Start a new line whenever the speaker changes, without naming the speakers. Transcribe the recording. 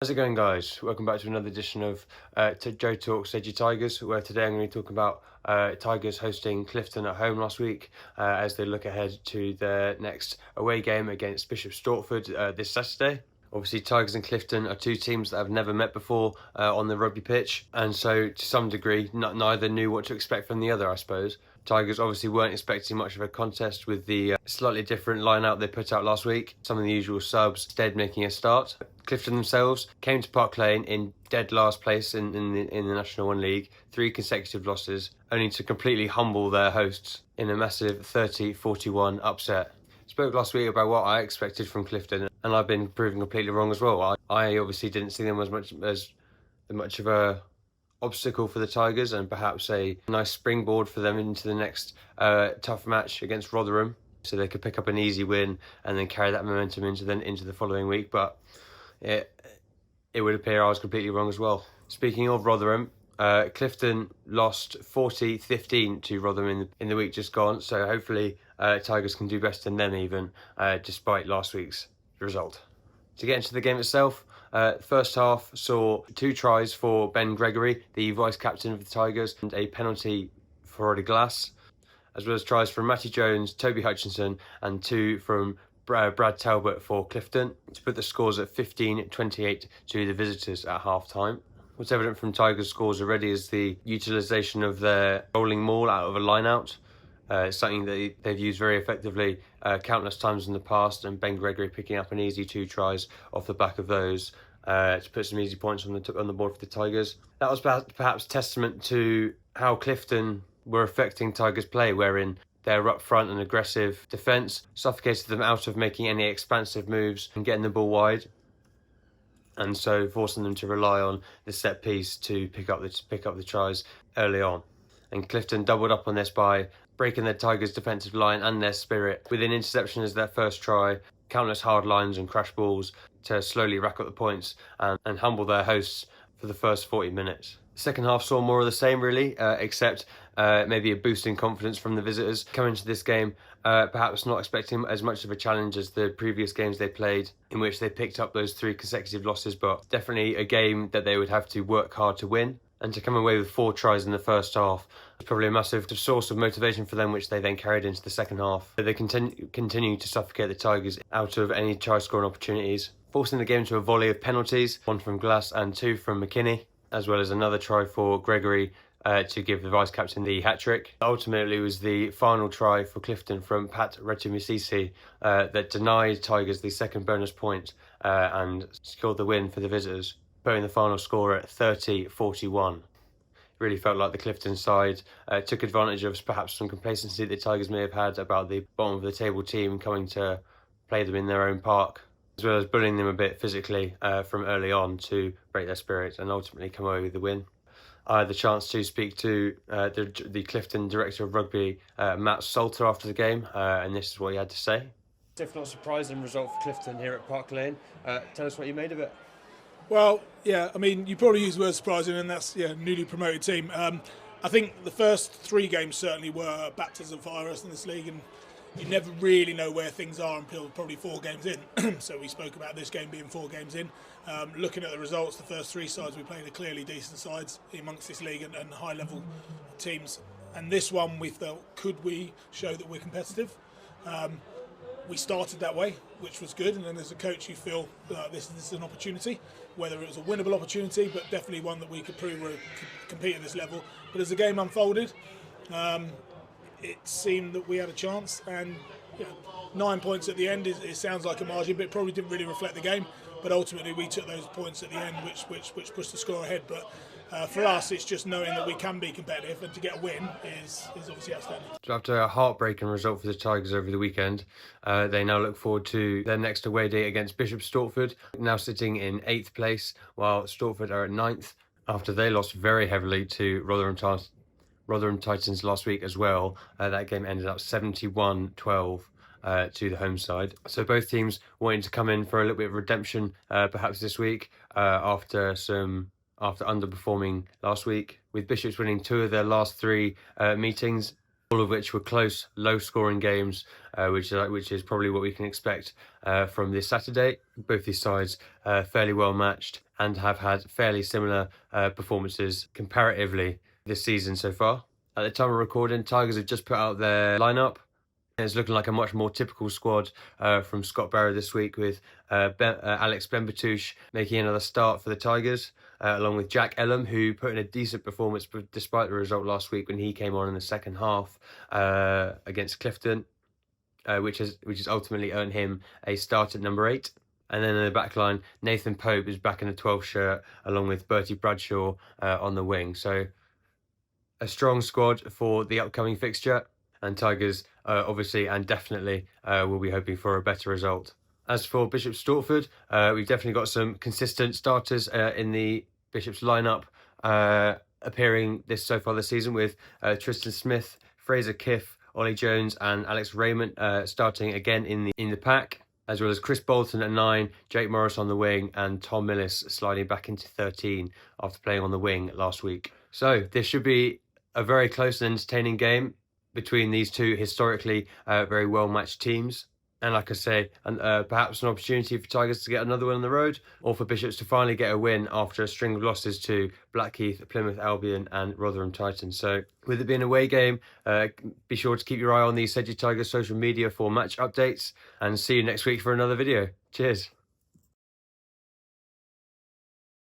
How's it going, guys? Welcome back to another edition of Joe Talks Sedgley Tigers, where today I'm going to be talking about Tigers hosting Clifton at home last week as they look ahead to their next away game against Bishops Stortford this Saturday. Obviously, Tigers and Clifton are two teams that have never met before on the rugby pitch, and so to some degree, neither knew what to expect from the other, I suppose. Tigers obviously weren't expecting much of a contest with the slightly different line-out they put out last week. Some of the usual subs instead making a start. Clifton themselves came to Park Lane in dead last place in the National One League, 3 consecutive losses, only to completely humble their hosts in a massive 30-41 upset. Spoke last week about what I expected from Clifton, and I've been proven completely wrong as well. I obviously didn't see them as much of a obstacle for the Tigers, and perhaps a nice springboard for them into the next tough match against Rotherham, so they could pick up an easy win and then carry that momentum into the following week. But it would appear I was completely wrong as well. Speaking of Rotherham, Clifton lost 40-15 to Rotherham in the week just gone, so hopefully Tigers can do better than them even, despite last week's result. To get into the game itself, first half saw 2 tries for Ben Gregory, the vice-captain of the Tigers, and a penalty for Roddy Glass, as well as tries from Matty Jones, Toby Hutchinson, and 2 from Brad Talbot for Clifton, to put the scores at 15-28 to the visitors at half-time. What's evident from Tigers' scores already is the utilisation of their bowling maul out of a line-out, something that they've used very effectively countless times in the past, and Ben Gregory picking up an easy 2 tries off the back of those to put some easy points on the board for the Tigers. That was perhaps testament to how Clifton were affecting Tigers' play, wherein their up-front and aggressive defence suffocated them out of making any expansive moves and getting the ball wide, and so forcing them to rely on the set piece to pick up the tries early on. And Clifton doubled up on this by breaking the Tigers' defensive line and their spirit with an interception as their first try, countless hard lines and crash balls to slowly rack up the points and humble their hosts for the first 40 minutes. The second half saw more of the same, really, except maybe a boost in confidence from the visitors coming to this game, perhaps not expecting as much of a challenge as the previous games they played, in which they picked up those 3 consecutive losses, but definitely a game that they would have to work hard to win. And to come away with 4 tries in the first half was probably a massive source of motivation for them, which they then carried into the second half. They continue to suffocate the Tigers out of any try-scoring opportunities, forcing the game to a volley of penalties, 1 from Glass and 2 from McKinney, as well as another try for Gregory to give the vice-captain the hat-trick. Ultimately, it was the final try for Clifton from Pat Retumisisi that denied Tigers the second bonus point and secured the win for the visitors, putting the final score at 30-41. It really felt like the Clifton side took advantage of perhaps some complacency the Tigers may have had about the bottom of the table team coming to play them in their own park, as well as bullying them a bit physically from early on to break their spirit and ultimately come away with the win. I had the chance to speak to the Clifton director of rugby, Matt Salter, after the game, and this is what he had to say. If not surprising result for Clifton here at Park Lane. Tell us what you made of it.
Well, yeah, I mean, you probably use the word surprising, and that's newly promoted team. I think the first 3 games certainly were baptism of fire in this league, and you never really know where things are until probably 4 games in. So we spoke about this game being 4 games in. Looking at the results, the first 3 sides we played are clearly decent sides amongst this league and high-level teams. And this one we felt, could we show that we're competitive? We started that way, which was good, and then as a coach you feel this is an opportunity, whether it was a winnable opportunity, but definitely one that we could prove we could compete at this level. But as the game unfolded, it seemed that we had a chance, and 9 points at the end, it sounds like a margin, but it probably didn't really reflect the game. But ultimately we took those points at the end, which pushed the score ahead. But for us, it's just knowing that we can be competitive, and to get a win is obviously outstanding.
So after a heartbreaking result for the Tigers over the weekend, they now look forward to their next away day against Bishops Stortford, now sitting in 8th place, while Stortford are at 9th, after they lost very heavily to Rotherham Titans last week as well. That game ended up 71-12. To the home side. So both teams wanting to come in for a little bit of redemption perhaps this week after underperforming last week, with Bishops winning 2 of their last 3 meetings, all of which were close, low-scoring games, which is probably what we can expect from this Saturday. Both these sides fairly well matched, and have had fairly similar performances comparatively this season so far. At the time of recording, Tigers have just put out their lineup. It's looking like a much more typical squad from Scott Barrow this week, with Alex Benbatouche making another start for the Tigers, along with Jack Ellum, who put in a decent performance despite the result last week when he came on in the second half against Clifton, which has ultimately earned him a start at number 8. And then in the back line, Nathan Pope is back in the 12th shirt, along with Bertie Bradshaw on the wing. So a strong squad for the upcoming fixture, and Tigers obviously and definitely will be hoping for a better result. As for Bishops Stortford, we've definitely got some consistent starters in the Bishops lineup appearing so far this season, with Tristan Smith, Fraser Kiff, Ollie Jones and Alex Raymond starting again in the pack, as well as Chris Bolton at 9, Jake Morris on the wing, and Tom Millis sliding back into 13 after playing on the wing last week. So this should be a very close and entertaining game between these two historically very well-matched teams. And like I say, perhaps an opportunity for Tigers to get another win on the road, or for Bishops to finally get a win after a string of losses to Blackheath, Plymouth Albion and Rotherham Titans. So with it being an away game, be sure to keep your eye on the Sedgley Tigers social media for match updates, and see you next week for another video. Cheers.